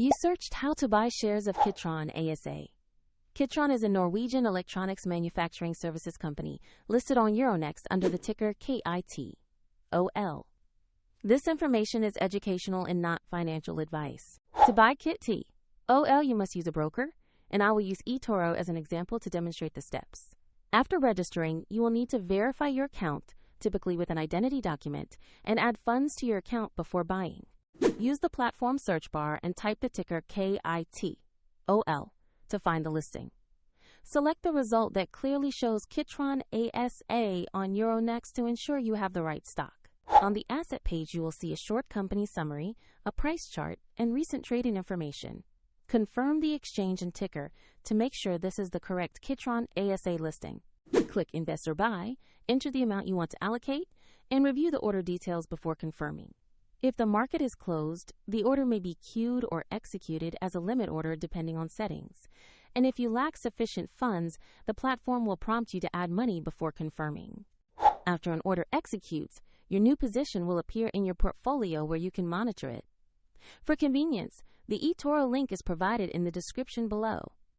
You searched how to buy shares of Kitron ASA. Kitron is a Norwegian electronics manufacturing services company listed on Euronext under the ticker KIT.OL. This information is educational and not financial advice. To buy KIT.OL, you must use a broker, and I will use eToro as an example to demonstrate the steps. After registering, you will need to verify your account, typically with an identity document, and add funds to your account before buying. Use the platform search bar and type the ticker KIT.OL to find the listing. Select the result that clearly shows Kitron ASA on Euronext to ensure you have the right stock. On the asset page, you will see a short company summary, a price chart, and recent trading information. Confirm the exchange and ticker to make sure this is the correct Kitron ASA listing. Click Invest or Buy, enter the amount you want to allocate, and review the order details before confirming. If the market is closed, the order may be queued or executed as a limit order depending on settings. And if you lack sufficient funds, the platform will prompt you to add money before confirming. After an order executes, your new position will appear in your portfolio where you can monitor it. For convenience, the eToro link is provided in the description below.